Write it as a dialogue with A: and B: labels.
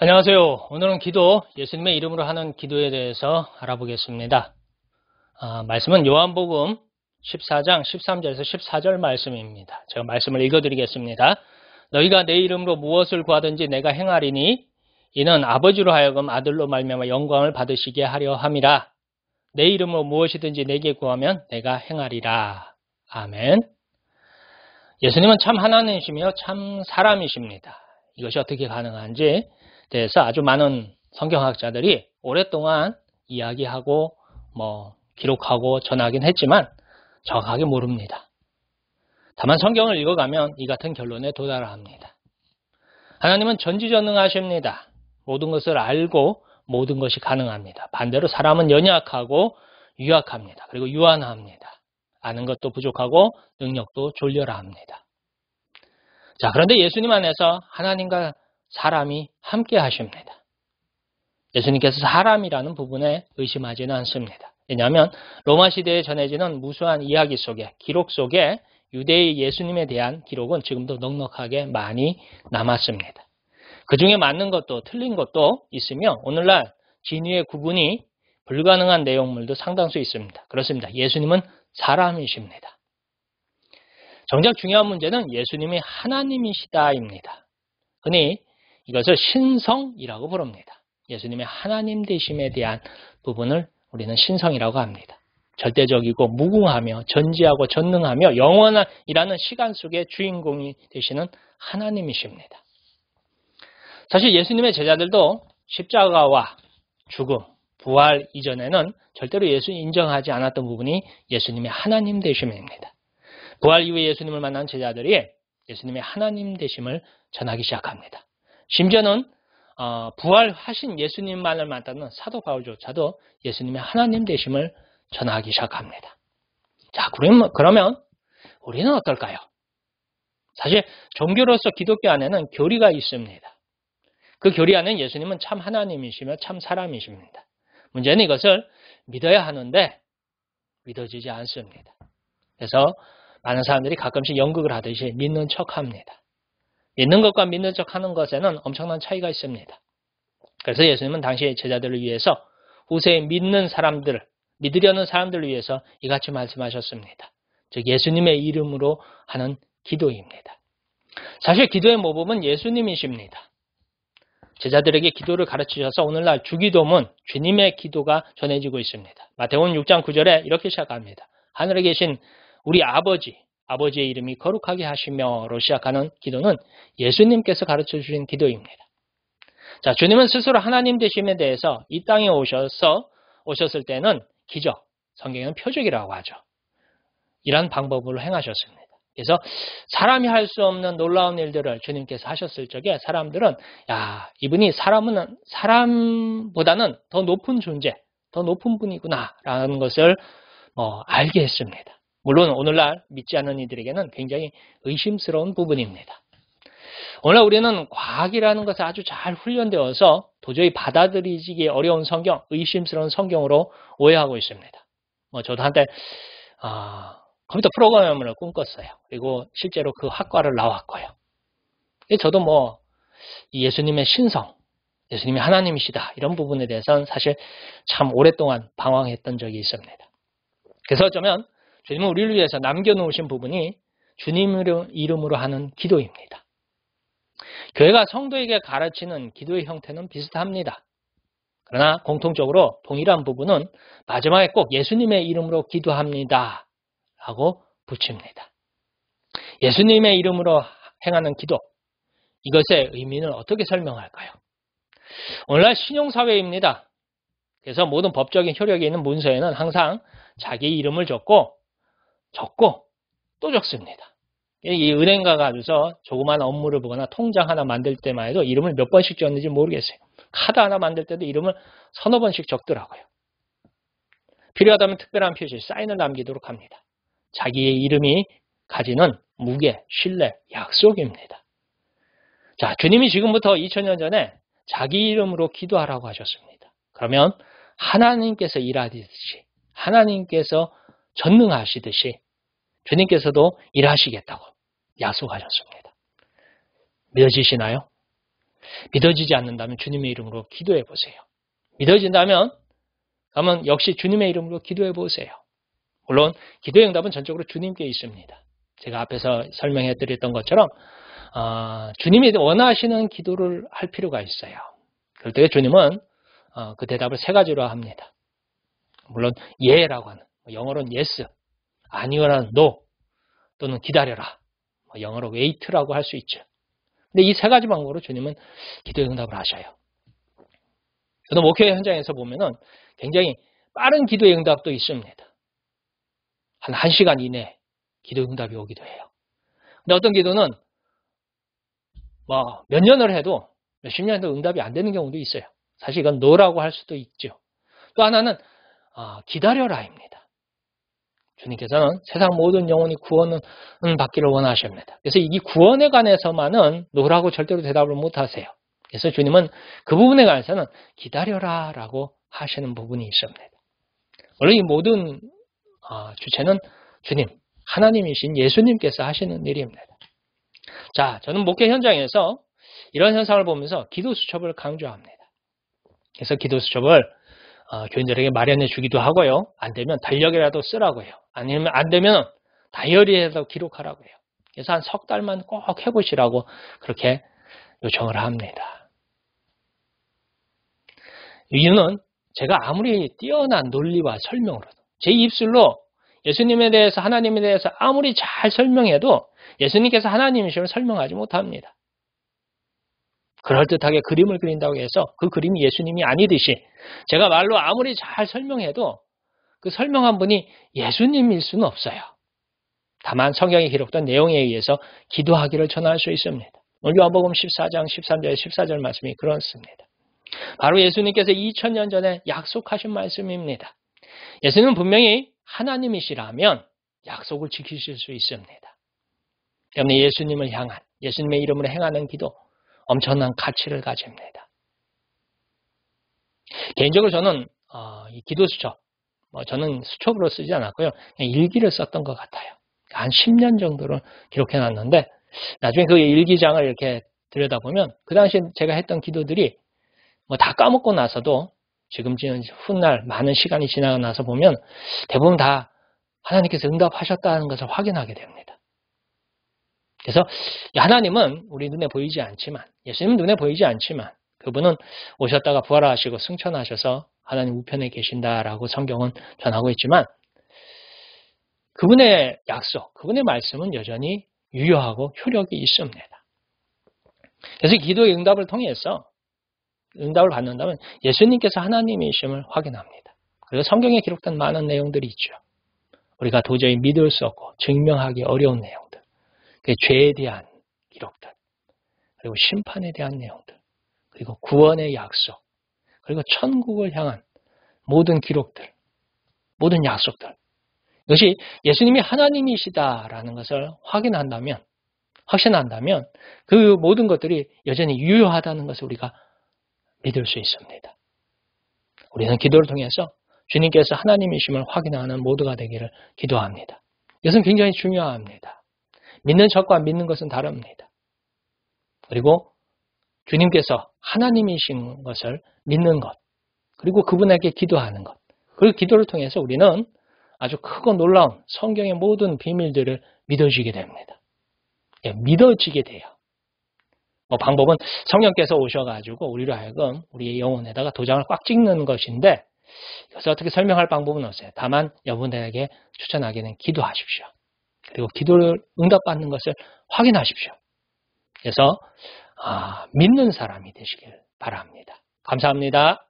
A: 안녕하세요. 오늘은 기도, 예수님의 이름으로 하는 기도에 대해서 알아보겠습니다. 말씀은 요한복음 14장 13절에서 14절 말씀입니다. 제가 말씀을 읽어드리겠습니다. 너희가 내 이름으로 무엇을 구하든지 내가 행하리니 이는 아버지로 하여금 아들로 말미암아 영광을 받으시게 하려 함이라. 내 이름으로 무엇이든지 내게 구하면 내가 행하리라. 아멘. 예수님은 참 하나님이시며 참 사람이십니다. 이것이 어떻게 가능한지 대해서 아주 많은 성경학자들이 오랫동안 이야기하고 기록하고 전하긴 했지만 정확하게 모릅니다. 다만 성경을 읽어가면 이 같은 결론에 도달합니다. 하나님은 전지전능하십니다. 모든 것을 알고 모든 것이 가능합니다. 반대로 사람은 연약하고 유약합니다. 그리고 유한합니다. 아는 것도 부족하고 능력도 졸려라 합니다. 자, 그런데 예수님 안에서 하나님과 사람이 함께 하십니다. 예수님께서 사람이라는 부분에 의심하지는 않습니다. 왜냐하면 로마 시대에 전해지는 무수한 이야기 속에, 기록 속에 유대의 예수님에 대한 기록은 지금도 넉넉하게 많이 남았습니다. 그 중에 맞는 것도 틀린 것도 있으며 오늘날 진위의 구분이 불가능한 내용물도 상당수 있습니다. 그렇습니다. 예수님은 사람이십니다. 정작 중요한 문제는 예수님이 하나님이시다입니다. 흔히 이것을 신성이라고 부릅니다. 예수님의 하나님 되심에 대한 부분을 우리는 신성이라고 합니다. 절대적이고 무궁하며 전지하고 전능하며 영원이라는 시간 속의 주인공이 되시는 하나님이십니다. 사실 예수님의 제자들도 십자가와 죽음, 부활 이전에는 절대로 예수님 인정하지 않았던 부분이 예수님의 하나님 되심입니다. 부활 이후에 예수님을 만난 제자들이 예수님의 하나님 되심을 전하기 시작합니다. 심지어는 부활하신 예수님만을 만나는 사도 바울조차도 예수님의 하나님 되심을 전하기 시작합니다. 자, 그러면 우리는 어떨까요? 사실 종교로서 기독교 안에는 교리가 있습니다. 그 교리 안에는 예수님은 참 하나님이시며 참 사람이십니다. 문제는 이것을 믿어야 하는데 믿어지지 않습니다. 그래서 많은 사람들이 가끔씩 연극을 하듯이 믿는 척합니다. 믿는 것과 믿는 척하는 것에는 엄청난 차이가 있습니다. 그래서 예수님은 당시 제자들을 위해서 후세에 믿으려는 사람들을 위해서 이같이 말씀하셨습니다. 즉 예수님의 이름으로 하는 기도입니다. 사실 기도의 모범은 예수님이십니다. 제자들에게 기도를 가르치셔서 오늘날 주기도문, 주님의 기도가 전해지고 있습니다. 마태복음 6장 9절에 이렇게 시작합니다. 하늘에 계신 우리 아버지의 이름이 거룩하게 하시며로 시작하는 기도는 예수님께서 가르쳐 주신 기도입니다. 자, 주님은 스스로 하나님 되심에 대해서 이 땅에 오셨을 때는 기적, 성경에는 표적이라고 하죠. 이런 방법으로 행하셨습니다. 그래서 사람이 할 수 없는 놀라운 일들을 주님께서 하셨을 적에 사람들은 이분이 사람보다는 더 높은 존재, 더 높은 분이구나라는 것을 알게 했습니다. 물론 오늘날 믿지 않는 이들에게는 굉장히 의심스러운 부분입니다. 오늘날 우리는 과학이라는 것에 아주 잘 훈련되어서 도저히 받아들이기 어려운 성경, 의심스러운 성경으로 오해하고 있습니다. 저도 한때 컴퓨터 프로그래머를 꿈꿨어요. 그리고 실제로 그 학과를 나왔고요. 저도 예수님의 신성, 예수님이 하나님이시다 이런 부분에 대해서는 사실 참 오랫동안 방황했던 적이 있습니다. 그래서 어쩌면 주님은 우리를 위해서 남겨놓으신 부분이 주님 이름으로 하는 기도입니다. 교회가 성도에게 가르치는 기도의 형태는 비슷합니다. 그러나 공통적으로 동일한 부분은 마지막에 꼭 예수님의 이름으로 기도합니다 라고 붙입니다. 예수님의 이름으로 행하는 기도, 이것의 의미는 어떻게 설명할까요? 오늘날 신용사회입니다. 그래서 모든 법적인 효력이 있는 문서에는 항상 자기 이름을 적고 또 적습니다. 이 은행가 가서 조그마한 업무를 보거나 통장 하나 만들 때만 해도 이름을 몇 번씩 적는지 모르겠어요. 카드 하나 만들 때도 이름을 서너 번씩 적더라고요. 필요하다면 특별한 표시, 사인을 남기도록 합니다. 자기의 이름이 가지는 무게, 신뢰, 약속입니다. 자, 주님이 지금부터 2000년 전에 자기 이름으로 기도하라고 하셨습니다. 그러면 하나님께서 일하듯이, 하나님께서 전능하시듯이 주님께서도 일하시겠다고 약속하셨습니다. 믿어지시나요? 믿어지지 않는다면 주님의 이름으로 기도해 보세요. 믿어진다면 그러면 역시 주님의 이름으로 기도해 보세요. 물론 기도의 응답은 전적으로 주님께 있습니다. 제가 앞에서 설명해 드렸던 것처럼 주님이 원하시는 기도를 할 필요가 있어요. 그럴 때 주님은 그 대답을 세 가지로 합니다. 물론 예라고 하는, 영어로는 yes, 아니요라는 no, 또는 기다려라, 영어로 wait라고 할 수 있죠. 근데 이 세 가지 방법으로 주님은 기도의 응답을 하셔요. 저도 목회 현장에서 보면은 굉장히 빠른 기도의 응답도 있습니다. 한 1시간 이내에 기도의 응답이 오기도 해요. 근데 어떤 기도는 몇 년을 해도 몇십 년도 응답이 안 되는 경우도 있어요. 사실 이건 노라고 할 수도 있죠. 또 하나는 기다려라입니다. 주님께서는 세상 모든 영혼이 구원은 받기를 원하십니다. 그래서 이 구원에 관해서만은 노라고 절대로 대답을 못 하세요. 그래서 주님은 그 부분에 관해서는 기다려라라고 하시는 부분이 있습니다. 원래 이 모든 주체는 주님, 하나님이신 예수님께서 하시는 일입니다. 자, 저는 목회 현장에서 이런 현상을 보면서 기도 수첩을 강조합니다. 그래서 기도 수첩을 교인들에게 마련해 주기도 하고요. 안 되면 달력이라도 쓰라고 해요. 아니면 안 되면 다이어리에도 기록하라고 해요. 그래서 한 석 달만 꼭 해보시라고 그렇게 요청을 합니다. 이유는 제가 아무리 뛰어난 논리와 설명으로도 제 입술로 예수님에 대해서 하나님에 대해서 아무리 잘 설명해도 예수님께서 하나님이심을 설명하지 못합니다. 그럴듯하게 그림을 그린다고 해서 그 그림이 예수님이 아니듯이 제가 말로 아무리 잘 설명해도 그 설명한 분이 예수님일 수는 없어요. 다만 성경에 기록된 내용에 의해서 기도하기를 전할 수 있습니다. 오늘 요한복음 14장 13절 14절 말씀이 그렇습니다. 바로 예수님께서 2000년 전에 약속하신 말씀입니다. 예수님은 분명히 하나님이시라면 약속을 지키실 수 있습니다. 때문에 예수님을 향한 예수님의 이름으로 행하는 기도 엄청난 가치를 가집니다. 개인적으로 저는 이 기도 수첩, 저는 수첩으로 쓰지 않았고요. 그냥 일기를 썼던 것 같아요. 한 10년 정도를 기록해놨는데 나중에 그 일기장을 이렇게 들여다보면 그 당시에 제가 했던 기도들이 다 까먹고 나서도 지금 훗날 많은 시간이 지나고 나서 보면 대부분 다 하나님께서 응답하셨다는 것을 확인하게 됩니다. 그래서 하나님은 우리 눈에 보이지 않지만, 예수님은 눈에 보이지 않지만 그분은 오셨다가 부활하시고 승천하셔서 하나님 우편에 계신다라고 성경은 전하고 있지만 그분의 약속, 그분의 말씀은 여전히 유효하고 효력이 있습니다. 그래서 기도의 응답을 통해서 응답을 받는다면 예수님께서 하나님이심을 확인합니다. 그리고 성경에 기록된 많은 내용들이 있죠. 우리가 도저히 믿을 수 없고 증명하기 어려운 내용들, 그 죄에 대한 기록들, 그리고 심판에 대한 내용들, 그리고 구원의 약속, 그리고 천국을 향한 모든 기록들, 모든 약속들, 이것이 예수님이 하나님이시다라는 것을 확신한다면 그 모든 것들이 여전히 유효하다는 것을 우리가 믿을 수 있습니다. 우리는 기도를 통해서 주님께서 하나님이심을 확인하는 모두가 되기를 기도합니다. 이것은 굉장히 중요합니다. 믿는 척과 믿는 것은 다릅니다. 그리고 주님께서 하나님이신 것을 믿는 것, 그리고 그분에게 기도하는 것, 그리고 기도를 통해서 우리는 아주 크고 놀라운 성경의 모든 비밀들을 믿어지게 됩니다. 믿어지게 돼요. 방법은 성령께서 오셔가지고 우리로 하여금 우리의 영혼에다가 도장을 꽉 찍는 것인데 이것을 어떻게 설명할 방법은 없어요. 다만 여러분들에게 추천하기는 기도하십시오. 그리고 기도를 응답받는 것을 확인하십시오. 그래서 믿는 사람이 되시길 바랍니다. 감사합니다.